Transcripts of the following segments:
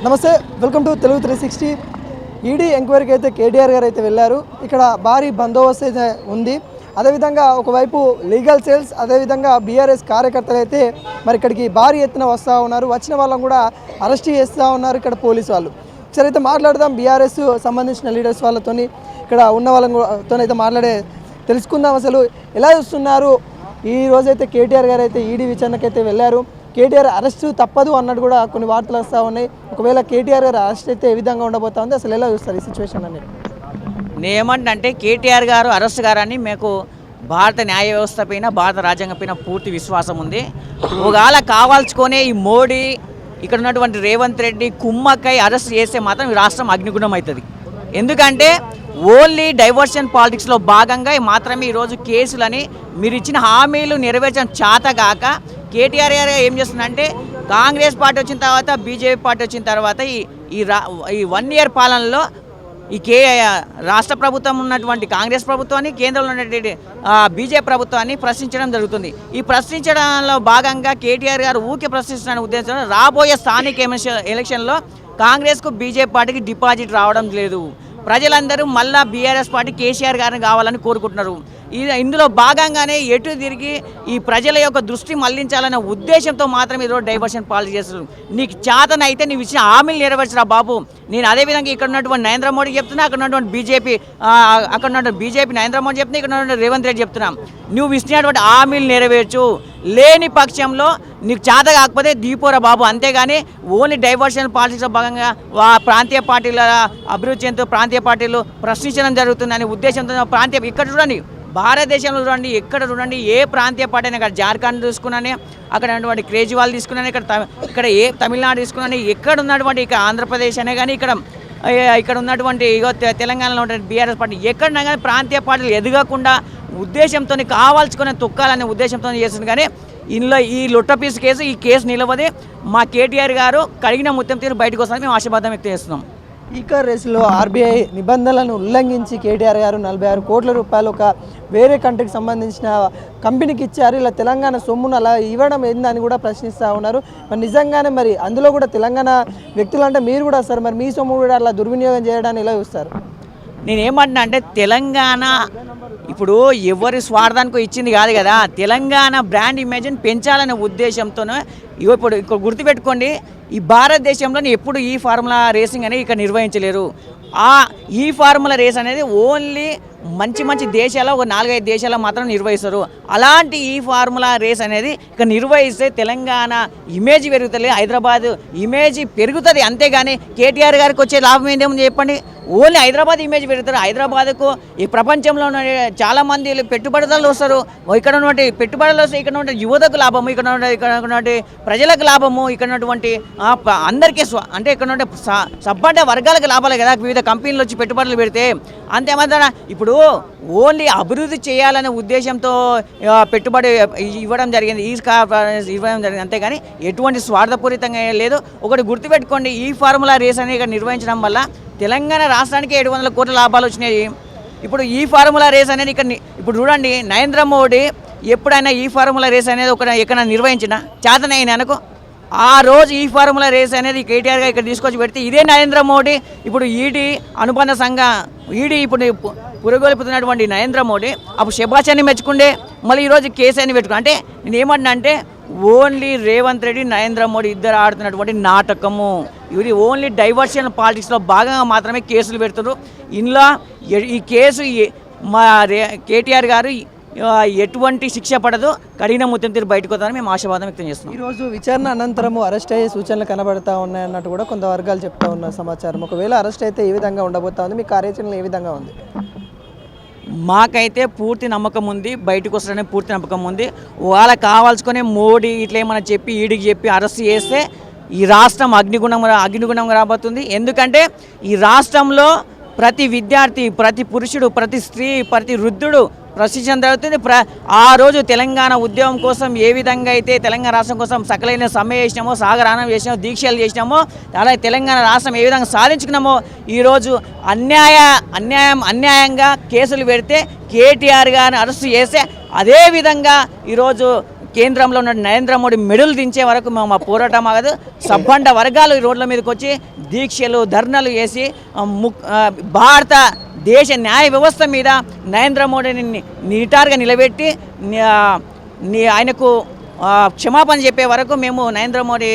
నమస్తే, welcome to Telugu 360. ED ఎంక్వైరీకి అయితే కేటీఆర్ గారు అయితే వెళ్ళారు. ఇక్కడ భారీ బందోబస్తు అయితే ఉంది. అదేవిధంగా ఒకవైపు లీగల్ సెల్స్, అదేవిధంగా బీఆర్ఎస్ కార్యకర్తలు అయితే మరి ఇక్కడికి భారీ ఎత్తున వస్తూ ఉన్నారు. వచ్చిన వాళ్ళని కూడా అరెస్ట్ చేస్తూ ఉన్నారు ఇక్కడ పోలీసు వాళ్ళు. సరే అయితే మాట్లాడదాం బీఆర్ఎస్ సంబంధించిన లీడర్స్ వాళ్ళతో, ఇక్కడ ఉన్న వాళ్ళతో అయితే తెలుసుకుందాం అసలు ఎలా చూస్తున్నారు. ఈ రోజైతే కేటీఆర్ గారు అయితే ఈడీ విచారణకు అయితే వెళ్ళారు. కేటీఆర్ అరెస్ట్ తప్పదు అన్నట్టు కూడా కొన్ని వార్తలు వస్తూ ఉన్నాయి. ఒకవేళ కేటీఆర్ గారు అరెస్ట్ అయితే ఏ విధంగా ఉండబోతా ఉంది, అసలు ఎలా చూస్తారు ఈ సిచ్యువేషన్ అనేది? నేనేమంటే కేటీఆర్ గారు అరెస్ట్ గారని మీకు భారత న్యాయ వ్యవస్థ పైన, భారత రాజ్యాంగం పైన పూర్తి విశ్వాసం ఉంది. ఒకవేళ కావాల్చుకొని ఈ మోడీ, ఇక్కడ ఉన్నటువంటి రేవంత్ రెడ్డి కుమ్మక్కై అరెస్ట్ చేస్తే మాత్రం ఈ రాష్ట్రం అగ్నిగుణం అవుతుంది. ఎందుకంటే ఓన్లీ డైవర్షన్ పాలిటిక్స్లో భాగంగా మాత్రమే ఈరోజు కేసులని మీరు ఇచ్చిన హామీలు నెరవేర్చడం చేతగాక కేటీఆర్ గారు ఏం చేస్తుందంటే, కాంగ్రెస్ పార్టీ వచ్చిన తర్వాత, బీజేపీ పార్టీ వచ్చిన తర్వాత ఈ 1 ఇయర్ పాలనలో ఈ రాష్ట్ర ప్రభుత్వం ఉన్నటువంటి కాంగ్రెస్ ప్రభుత్వాన్ని, కేంద్రంలో ఉన్నటువంటి బీజేపీ ప్రభుత్వాన్ని ప్రశ్నించడం జరుగుతుంది. ఈ ప్రశ్నించడంలో భాగంగా కేటీఆర్ గారు ఊకే ప్రశ్నిస్తున్న ఉద్దేశంలో రాబోయే స్థానిక ఎలక్షన్లో కాంగ్రెస్కు బీజేపీ పార్టీకి డిపాజిట్ రావడం లేదు. ప్రజలందరూ మళ్ళా బీఆర్ఎస్ పార్టీ కేసీఆర్ గారిని కావాలని కోరుకుంటున్నారు. ఇందులో భాగంగానే ఎటు తిరిగి ఈ ప్రజల యొక్క దృష్టి మళ్లించాలనే ఉద్దేశంతో మాత్రమే ఈరోజు డైవర్షన్ పాలసీ చేస్తున్నారు. నీకు చేతనైతే నీవు ఇచ్చిన హామీలు నెరవేర్చరా బాబు. నేను అదేవిధంగా ఇక్కడ ఉన్నటువంటి నరేంద్ర మోడీ చెప్తున్నా, అక్కడ ఉన్నటువంటి బీజేపీ నరేంద్ర మోడీ చెప్తున్నా, ఇక్కడ ఉన్నటువంటి రేవంత్ రెడ్డి చెప్తున్నాం, నువ్వు ఇచ్చినటువంటి హామీలు నెరవేర్చు. లేని పక్షంలో నీకు చేత కాకపోతే దీపోరా బాబు. అంతేగాని ఓన్లీ డైవర్షన్ పాలసీలో భాగంగా ప్రాంతీయ పార్టీల అభివృద్ధి చెందుతూ ప్రాంతీయ పార్టీలు ప్రశ్నించడం జరుగుతుందనే ఉద్దేశంతో ఇక్కడ చూడండి, భారతదేశంలో చూడండి, ఎక్కడ చూడండి, ఏ ప్రాంతీయ పార్టీ అయినా, ఇక్కడ జార్ఖండ్ తీసుకున్నానే, అక్కడ ఉన్నటువంటి కేజ్రీవాల్ తీసుకున్నాను, ఇక్కడ ఏ తమిళనాడు తీసుకున్నాను, ఎక్కడ ఉన్నటువంటి ఇక్కడ ఆంధ్రప్రదేశ్ అనే కానీ ఇక్కడ ఉన్నటువంటి తెలంగాణలో ఉన్నటువంటి బీఆర్ఎస్ పార్టీ ఎక్కడన్నా కానీ ప్రాంతీయ పార్టీలు ఎదగకుండా ఉద్దేశంతో కావాల్చుకునే తొక్కాలనే ఉద్దేశంతో చేస్తుంది. కానీ ఇందులో ఈ లొట్టపీస్ కేసు, ఈ కేసు నిలవదే. మా కేటీఆర్ గారు కడిగిన ముత్యం తీరు బయటకు వస్తారని మేము ఆశాభావం వ్యక్తం చేస్తున్నాం. ఈకార్ రేసులో ఆర్బీఐ నిబంధనలను ఉల్లంఘించి కేటీఆర్ గారు 46 కోట్ల రూపాయలు ఒక వేరే కంట్రీకి సంబంధించిన కంపెనీకి ఇచ్చారు. ఇలా తెలంగాణ సొమ్మును అలా ఇవ్వడం ఏందని కూడా ప్రశ్నిస్తూ ఉన్నారు. మరి నిజంగానే మరి అందులో కూడా తెలంగాణ వ్యక్తులు అంటే మీరు కూడా వస్తారు, మరి మీ సొమ్ము కూడా అలా దుర్వినియోగం చేయడాన్ని ఎలా చూస్తారు? నేనేమంటున్నా అంటే, తెలంగాణ ఇప్పుడు ఎవరి స్వార్థానికి ఇచ్చింది కాదు కదా. తెలంగాణ బ్రాండ్ ఇమేజ్ని పెంచాలనే ఉద్దేశంతోనే ఇప్పుడు ఇక్కడ గుర్తుపెట్టుకోండి, ఈ భారతదేశంలో ఎప్పుడు ఈ ఫార్ములా రేసింగ్ అనేది ఇక్కడ నిర్వహించలేరు. ఈ ఫార్ములా రేస్ అనేది ఓన్లీ మంచి దేశాల్లో ఒక 4-5 దేశాల్లో మాత్రం నిర్వహిస్తారు. అలాంటి ఈ ఫార్ములా రేస్ అనేది ఇక్కడ నిర్వహిస్తే తెలంగాణ ఇమేజ్ పెరుగుతుంది, హైదరాబాద్ ఇమేజ్ పెరుగుతుంది. అంతేగాని కేటీఆర్ గారికి వచ్చే లాభం ఏంటేమో చెప్పండి. ఓన్లీ హైదరాబాద్ ఇమేజ్ పెరుగుతారు. హైదరాబాద్కు ఈ ప్రపంచంలో ఉన్న చాలామంది పెట్టుబడులు వస్తారు. ఇక్కడ ఉన్నటువంటి పెట్టుబడులు వస్తాయి, ఇక్కడ ఉన్నటువంటి యువతకు లాభము, ఇక్కడ ఉన్నటువంటి ప్రజలకు లాభము, ఇక్కడ ఉన్నటువంటి అందరికీ అంటే ఇక్కడ ఉన్న సబ్బండ వర్గాలకు లాభాలు కదా వివిధ కంపెనీలు వచ్చి పెట్టుబడులు పెడితే. అంతేమాత్రాన ఇప్పుడు ఓన్లీ అభివృద్ధి చేయాలనే ఉద్దేశంతో పెట్టుబడి ఇవ్వడం జరిగింది, ఇవ్వడం జరిగింది. అంతేగాని ఎటువంటి స్వార్థపూరితంగా లేదు. ఒకటి గుర్తుపెట్టుకోండి, ఈ ఫార్ములా రేస్ అనేది ఇక్కడ నిర్వహించడం వల్ల తెలంగాణ రాష్ట్రానికి 700 కోట్ల లాభాలు వచ్చినాయి. ఇప్పుడు ఈ ఫార్ములా రేస్ అనేది ఇప్పుడు చూడండి, నరేంద్ర మోడీ ఎప్పుడైనా ఈ ఫార్ములా రేస్ అనేది ఎక్కడ నిర్వహించిన చేతనైనా అనుకో, ఆ రోజు ఈ ఫార్ములా రేస్ అనేది కేటీఆర్గా ఇక్కడ తీసుకొచ్చి పెడితే ఇదే నరేంద్ర మోడీ ఇప్పుడు ఈడీ అనుబంధ ఈడీ ఇప్పుడు పురగొల్పుతున్నటువంటి నరేంద్ర మోడీ అప్పుడు శభాషాన్ని మెచ్చుకుండే, మళ్ళీ ఈరోజు కేసు అని పెట్టుకున్నా. అంటే నేను ఏమంటున్నా అంటే, ఓన్లీ రేవంత్ రెడ్డి, నరేంద్ర మోడీ ఇద్దరు ఆడుతున్నటువంటి నాటకము. ఇది ఓన్లీ డైవర్షన్ పాలిటిక్స్లో భాగంగా మాత్రమే కేసులు పెడుతున్నారు. ఇందులో ఈ కేసు మా కేటీఆర్ గారు ఎటువంటి శిక్ష పడదు, కఠిన ముత్యం తీరు బయటకు వస్తారని మేము ఆశావాదం వ్యక్తం చేస్తున్నాం. ఈరోజు విచారణ అనంతరము అరెస్ట్ అయ్యే సూచనలు కనబడతా ఉన్నాయన్నట్టు కూడా కొంత వర్గాలు చెప్తా ఉన్న సమాచారం. ఒకవేళ అరెస్ట్ అయితే ఏ విధంగా ఉండబోతా ఉంది, మీ కార్యాచరణ ఏ విధంగా ఉంది? మాకైతే పూర్తి నమ్మకం ఉంది, బయటకు వస్తారనే పూర్తి నమ్మకం ఉంది. వాళ్ళకి కావాల్సుకొని మోడీ ఇట్లా ఏమైనా చెప్పి ఈడికి చెప్పి అరెస్ట్ చేస్తే ఈ రాష్ట్రం అగ్నిగుణంగా రాబోతుంది. ఎందుకంటే ఈ రాష్ట్రంలో ప్రతి విద్యార్థి, ప్రతి పురుషుడు, ప్రతి స్త్రీ, ప్రతి వృద్ధుడు ప్రశ్నించడం జరుగుతుంది. ఆ రోజు తెలంగాణ ఉద్యమం కోసం ఏ విధంగా అయితే తెలంగాణ రాష్ట్రం కోసం సకలైన సమ్మె చేసినామో, సాగరానం చేసినామో, దీక్షలు చేసినామో, అలాగే తెలంగాణ రాష్ట్రం ఏ విధంగా సాధించుకున్నామో, ఈరోజు అన్యాయంగా కేసులు పెడితే కేటీఆర్ గారిని అరెస్టు చేస్తే అదేవిధంగా ఈరోజు కేంద్రంలో ఉన్న నరేంద్ర మోడీ మెడలు దించే వరకు మేము మా పోరాటం ఆగదు. సబ్బండ వర్గాలు ఈ రోడ్ల మీదకి వచ్చి దీక్షలు ధర్నాలు చేసి భారత దేశ న్యాయ వ్యవస్థ మీద నరేంద్ర మోడీని నిటారుగా నిలబెట్టి ఆయనకు క్షమాపణ చెప్పే వరకు మేము నరేంద్ర మోడీ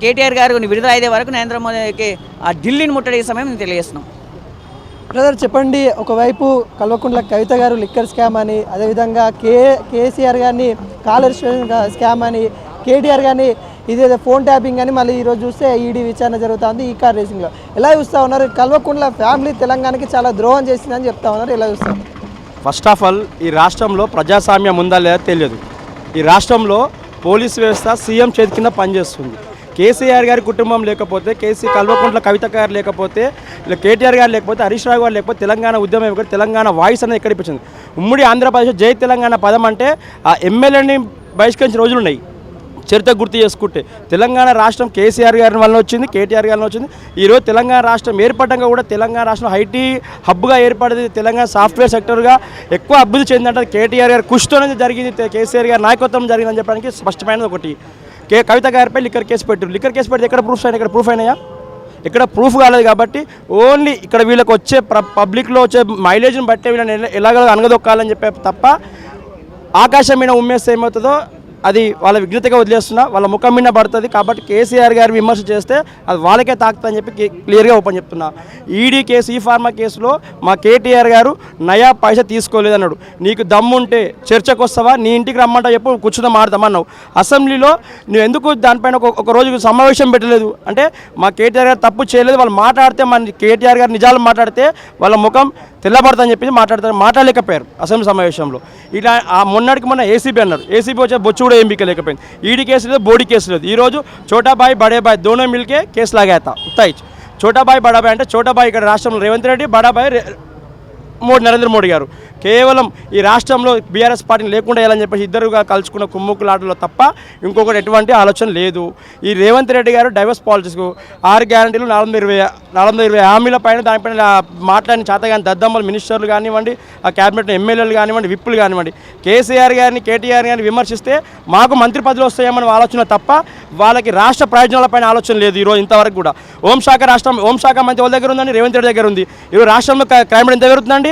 కేటీఆర్ గారు విడుదల అయ్యే వరకు నరేంద్ర మోడీకి ఢిల్లీని ముట్టడి సమయం మేము తెలియజేస్తున్నాం. బ్రదర్ చెప్పండి, ఒకవైపు కల్వకుంట్ల కవిత గారు లిక్కర్ స్కామ్ అని, అదేవిధంగా కేసీఆర్ గారిని కాలర్ స్కామ్ అని, కేటీఆర్ గారిని ఇదేదో ఫోన్ ట్యాపింగ్ అని, మళ్ళీ ఈరోజు చూస్తే ఈడీ విచారణ జరుగుతుంది ఈ కార్ రేసింగ్లో. ఎలా చూస్తూ ఉన్నారు? కల్వకుంట్ల ఫ్యామిలీ తెలంగాణకి చాలా ద్రోహం చేసిందని చెప్తా ఉన్నారు. ఎలా చూస్తారు? ఫస్ట్ ఆఫ్ ఆల్ ఈ రాష్ట్రంలో ప్రజాస్వామ్యం ఉందా లేదా తెలియదు. ఈ రాష్ట్రంలో పోలీస్ వ్యవస్థ సీఎం చేతి కింద పనిచేస్తుంది. కేసీఆర్ గారి కుటుంబం లేకపోతే, కల్వకుంట్ల కవిత గారు లేకపోతే, కేటీఆర్ గారు లేకపోతే, హరీష్ రావు గారు లేకపోతే తెలంగాణ ఉద్యమం ఎక్కడ, తెలంగాణ వాయిస్ అనేది ఎక్కడ ఇప్పించింది? ఉమ్మడి ఆంధ్రప్రదేశ్ జై తెలంగాణ పదం అంటే ఆ ఎమ్మెల్యేని బహిష్కరించిన రోజులు ఉన్నాయి. చరిత్ర గుర్తు చేసుకుంటే తెలంగాణ రాష్ట్రం కేసీఆర్ గారి వల్ల వచ్చింది, కేటీఆర్ గారి వల్ల వచ్చింది. ఈరోజు తెలంగాణ రాష్ట్రం ఏర్పడ్డాక కూడా తెలంగాణ రాష్ట్రం ఐటీ హబ్గా ఏర్పడింది. తెలంగాణ సాఫ్ట్వేర్ సెక్టర్గా ఎక్కువ అభివృద్ధి చెందిందంటే కేటీఆర్ గారు కృషితోనే జరిగింది, కేసీఆర్ గారి నాయకత్వం జరిగిందని చెప్పడానికి స్పష్టమైనది ఒకటి. కవిత గారిపై లిక్కర్ కేసు పెట్టారు. లిక్కర్ కేసు పెడితే ఎక్కడ ప్రూఫ్స్ అయినా? ఇక్కడ ప్రూఫ్ అయినాయా? ఇక్కడ ప్రూఫ్ కాలేదు. కాబట్టి ఓన్లీ ఇక్కడ వీళ్ళకి వచ్చే పబ్లిక్లో వచ్చే మైలేజ్ని బట్టే వీళ్ళని ఎలాగో అనగదొక్కాలని చెప్పే తప్ప ఆకాశం మీద ఉమ్మేస్తే ఏమవుతుందో అది వాళ్ళ విఘ్నతగా వదిలేస్తున్నా, వాళ్ళ ముఖం మీద పడుతుంది. కాబట్టి కేసీఆర్ గారు విమర్శ చేస్తే అది వాళ్ళకే తాకుతుందని చెప్పి క్లియర్గా ఓపెన్ చెప్తున్నా. ఈడీ కేసు, ఈ ఫార్మా కేసులో మా కేటీఆర్ గారు నయా పైసా తీసుకోలేదన్నాడు. నీకు దమ్ముంటే చర్చకు వస్తావా? నీ ఇంటికి రమ్మంటా చెప్పు, కూర్చుందా మాడతామన్నావు. అసెంబ్లీలో నువ్వు ఎందుకు దానిపైన ఒక రోజు సమావేశం పెట్టలేదు? అంటే మా కేటీఆర్ గారు తప్పు చేయలేదు, వాళ్ళు మాట్లాడితే మన కేటీఆర్ గారు నిజాలు మాట్లాడితే వాళ్ళ ముఖం తెల్లబడతాని చెప్పి మాట్లాడలేకపోయారు అసెంబ్లీ సమావేశంలో. ఇలా మొన్నటికి మొన్న ఏసీబీ అన్నారు. ఏసీబీ వచ్చే బొచ్చు కూడా ఏం బిక్కలేకపోయింది. ఈడీ కేసు లేదు, బోడీ కేసు లేదు. ఈరోజు చోటాబాయ్ బడేబాయ్ దోనో మిల్కే కేసు లాగేత ఉత్తాయి. చోటాబాయ్ బడాబాయ్ అంటే చోటాబాయ్ ఇక్కడ రాష్ట్రంలో రేవంత్ రెడ్డి, బడాబాయ్ నరేంద్ర మోడీ గారు. కేవలం ఈ రాష్ట్రంలో బీఆర్ఎస్ పార్టీని లేకుండా వేయాలని చెప్పేసి ఇద్దరుగా కలుసుకున్న కుమ్ముకులాటలో తప్ప ఇంకొకటి ఎటువంటి ఆలోచన లేదు. ఈ రేవంత్ రెడ్డి గారు డైవర్స్ పాలిటిక్స్కు 6 గ్యారంటీలు 420 హామీల పైన దానిపైన మాట్లాడిన చేతగాని దద్దమ్మలు మినిస్టర్లు కానివ్వండి, ఆ క్యాబినెట్ ఎమ్మెల్యేలు కానివ్వండి, విప్పులు కానివ్వండి, కేసీఆర్ గారిని కేటీఆర్ గారిని విమర్శిస్తే మాకు మంత్రి పదవులు వస్తాయేమని ఆలోచన తప్ప వాళ్ళకి రాష్ట్ర ప్రయోజనాలపైన ఆలోచన లేదు. ఈరోజు ఇంతవరకు కూడా హోంశాఖ మంత్రి వాళ్ళ దగ్గర ఉందండి, రేవంత్ రెడ్డి దగ్గర ఉంది. ఈరోజు రాష్ట్రంలో క్రైమ్ ఎంత జరుగుతుందండి?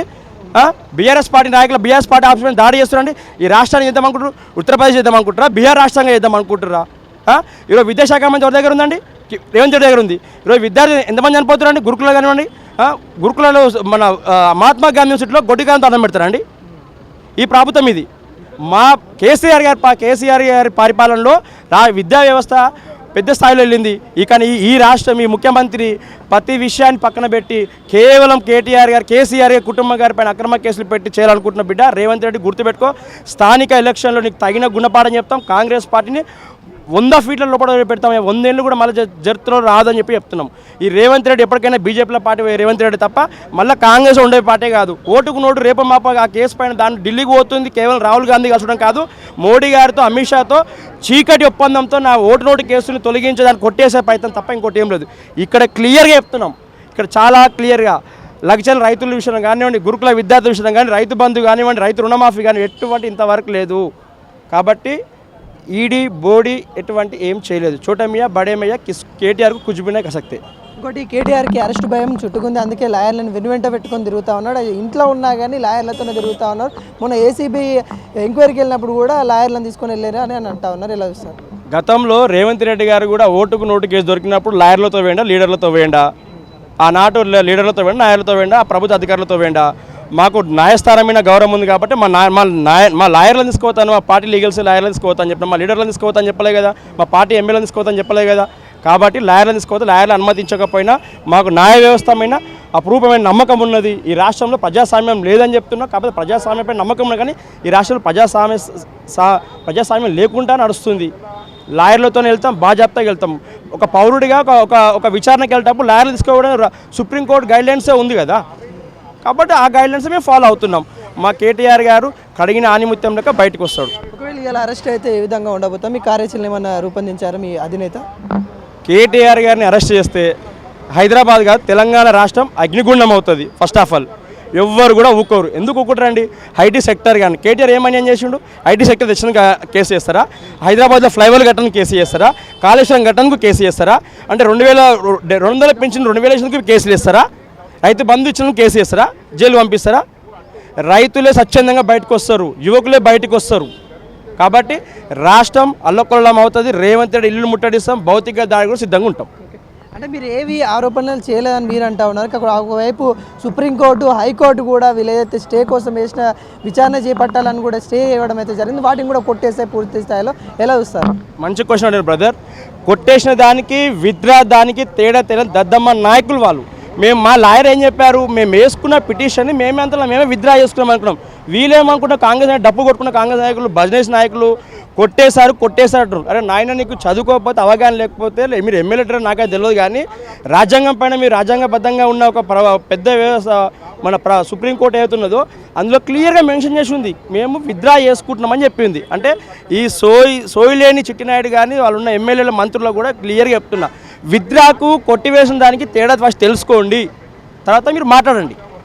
బీఆర్ఎస్ పార్టీ నాయకులు బీఆర్ఎస్ పార్టీ ఆఫీస్ మీద దాడి చేస్తున్నారండి. ఈ రాష్ట్రాన్ని చేద్దామనుకుంటారు, ఉత్తరప్రదేశ్ చేద్దామనుకుంటారా, బీహార్ రాష్ట్రంగా చేద్దామనుకుంటారా? ఈరోజు విద్యాశాఖ మంత్రి ఎవరి దగ్గర ఉందండి? రేవంత్ రెడ్డి దగ్గర ఉంది. ఈరోజు విద్యార్థి ఎంతమంది చనిపోతున్నారండి గురుకులలో కానివ్వండి? గురుకులలో మన మహాత్మా గాంధీ యూనివర్సిటీలో గొడ్డికాంత అన్నం పెడతారండి. ఈ ప్రభుత్వం ఇది. మా కేసీఆర్ గారి పరిపాలనలో విద్యా వ్యవస్థ పెద్ద స్థాయిలో వెళ్ళింది. కానీ ఈ రాష్ట్రం, ఈ ముఖ్యమంత్రి ప్రతి విషయాన్ని పక్కన పెట్టి కేవలం కేసీఆర్ గారి కుటుంబం గారి పైన అక్రమ కేసులు పెట్టి చేయాలనుకుంటున్న బిడ్డ రేవంత్ రెడ్డి గుర్తుపెట్టుకో. స్థానిక ఎలక్షన్లో నీకు తగిన గుణపాఠం చెప్తాం. కాంగ్రెస్ పార్టీని 100 ఫీట్ల లోపల పెడతాం. 100 ఏళ్ళు కూడా మళ్ళీ చరిత్రలో రాదని చెప్పి చెప్తున్నాం. ఈ రేవంత్ రెడ్డి ఎప్పటికైనా బీజేపీలో పార్టీ రేవంత్ రెడ్డి తప్ప మళ్ళీ కాంగ్రెస్ ఉండే పార్టీ కాదు. ఓటుకు నోటు రేపు మాప ఆ కేసు పైన దాన్ని ఢిల్లీకి పోతుంది. కేవలం రాహుల్ గాంధీ కలవడం కాదు, మోడీ గారితో అమిత్ షాతో చీకటి ఒప్పందంతో నా ఓటు కేసుని తొలగించేదాన్ని కొట్టేసే ప్రయత్నం తప్ప ఇంకోటి ఏం లేదు. ఇక్కడ క్లియర్గా చెప్తున్నాం. ఇక్కడ చాలా క్లియర్గా లక్షల రైతుల విషయం కానివ్వండి, గురుకుల విద్యార్థుల విషయం కానీ, రైతు బంధు కానివ్వండి, రైతు రుణమాఫీ కానీ ఎటువంటి ఇంతవరకు లేదు. కాబట్టి ఈడీ బోడీ ఎటువంటి ఏం చేయలేదు. చోటమియా బడేమయ్య కేటీఆర్కు కుజుబినే కసక్తే. ఇంకోటి, కేటీఆర్కి అరెస్ట్ భయం చుట్టుకుంది, అందుకే లాయర్లను వెనువెంట పెట్టుకొని తిరుగుతూ ఉన్నాడు. ఇంట్లో ఉన్నా కానీ లాయర్లతోనే తిరుగుతూ ఉన్నారు. మొన్న ఏసీబీ ఎంక్వైరీకి వెళ్ళినప్పుడు కూడా లాయర్లను తీసుకొని వెళ్ళారు అని అంటా ఉన్నారు. ఎలా చూస్తారు? గతంలో రేవంత్ రెడ్డి గారు కూడా ఓటుకు నోటు కేసు దొరికినప్పుడు లాయర్లతో వేయండా, లీడర్లతో వేయండా? ఆనాటు లీడర్లతో వేయండా, నాయర్లతో వేయండా, ఆ ప్రభుత్వ అధికారులతో వేయండా? మాకు న్యాయస్థానమైన గౌరవం ఉంది కాబట్టి మా లాయర్లను తీసుకోవతాను, మా పార్టీ లీగల్స్ లాయర్లను తీసుకోవతాను చెప్పిన, మా లీడర్లను తీసుకోవతాను చెప్పలే కదా, మా పార్టీ ఎమ్మెల్యేలను తీసుకోవతాను చెప్పలే కదా. కాబట్టి లాయర్లను తీసుకోవద్దు. లాయర్లు అనుమతించకపోయినా మాకు న్యాయ వ్యవస్థమైన అపరూపమైన నమ్మకం ఉన్నది. ఈ రాష్ట్రంలో ప్రజాస్వామ్యం లేదని చెప్తున్నాం. కాకపోతే ప్రజాస్వామ్యంపై నమ్మకం ఉన్నది, కానీ ఈ రాష్ట్రంలో ప్రజాస్వామ్యం లేకుండా నడుస్తుంది. లాయర్లతోనే వెళ్తాం, బాజాప్తాగా వెళ్తాం. ఒక పౌరుడిగా ఒక విచారణకి వెళ్ళేటప్పుడు లాయర్లు తీసుకోవడం సుప్రీంకోర్టు గైడ్లైన్సే ఉంది కదా. కాబట్టి ఆ గైడ్లైన్స్ మేము ఫాలో అవుతున్నాం. మా కేటీఆర్ గారు కడిగిన ఆనిముత్యం లెక్క బయటకు వస్తాడు. ఒకవేళ ఇలా అరెస్ట్ అయితే ఏ విధంగా ఉండబోతాం? మీ కార్యాచరణ ఏమన్నా రూపొందించారు మీ అధినేత? కేటీఆర్ గారిని అరెస్ట్ చేస్తే హైదరాబాద్ కాదు తెలంగాణ రాష్ట్రం అగ్నిగుండం అవుతుంది. ఫస్ట్ ఆఫ్ ఆల్ ఎవ్వరు కూడా ఊకోరు. ఎందుకు ఊకుంటారండి? ఐటీ సెక్టర్ కానీ కేటీఆర్ ఏమని చేసిండు? ఐటీ సెక్టర్ తెచ్చిన కేసు చేస్తారా? హైదరాబాద్లో ఫ్లైఓవర్ ఘటనకు కేసు చేస్తారా? కాళేశ్వరం ఘటనకు కేసు చేస్తారా? అంటే 2,200 పెంచిన 2,000 వేసినందుకు కేసులు చేస్తారా? రైతు బంధు ఇచ్చినందుకు కేసు చేస్తారా? జైలు పంపిస్తారా? రైతులే స్వచ్ఛందంగా బయటకు వస్తారు, యువకులే బయటకు వస్తారు. కాబట్టి రాష్ట్రం అల్లకొల్లం అవుతుంది. రేవంత్ రెడ్డి ఇల్లు ముట్టడిస్తాం, భౌతిక దాడి కూడా సిద్ధంగా ఉంటాం. అంటే మీరు ఏవి ఆరోపణలు చేయలేదని మీరు అంటా ఉన్నారు. ఒకవైపు సుప్రీంకోర్టు, హైకోర్టు కూడా వీళ్ళైతే స్టే కోసం వేసిన విచారణ చేపట్టాలని కూడా స్టే ఇవ్వడం అయితే జరిగింది. వాటిని కూడా కొట్టేస్తే పూర్తి స్థాయిలో ఎలా చూస్తారు? మంచి క్వశ్చన్ అడిగారు బ్రదర్. కొట్టేసిన దానికి విత్డ్రా దానికి తేడా దద్దమ్మ నాయకులు వాళ్ళు. మా లాయర్ ఏం చెప్పారు? మేము వేసుకున్న పిటిషన్ని మేమే విత్డ్రా చేసుకున్నాం అనుకున్నాం. వీళ్ళేమనుకుంటాం కాంగ్రెస్ డప్పు కొట్టుకున్న కాంగ్రెస్ నాయకులు, బజనేష్ నాయకులు కొట్టేశారు అంటారు. అరే నాయన, నీకు చదువుకోకపోతే అవగాహన లేకపోతే మీరు ఎమ్మెల్యే నాకైతే తెలియదు, కానీ రాజ్యాంగం పైన మీరు రాజ్యాంగబద్ధంగా ఉన్న ఒక పెద్ద వ్యవస్థ మన సుప్రీంకోర్టు ఏదైతున్నదో అందులో క్లియర్గా మెన్షన్ చేసి ఉంది, మేము విత్డ్రా చేసుకుంటున్నామని చెప్పింది. అంటే ఈ సోయిలేని చిట్టినాయుడు కానీ వాళ్ళు ఉన్న ఎమ్మెల్యేల మంత్రులు కూడా క్లియర్గా చెప్తున్నా, విత్డ్రాకు కొట్టివేసిన దానికి తేడా ఫస్ట్ తెలుసుకోండి, తర్వాత మీరు మాట్లాడండి.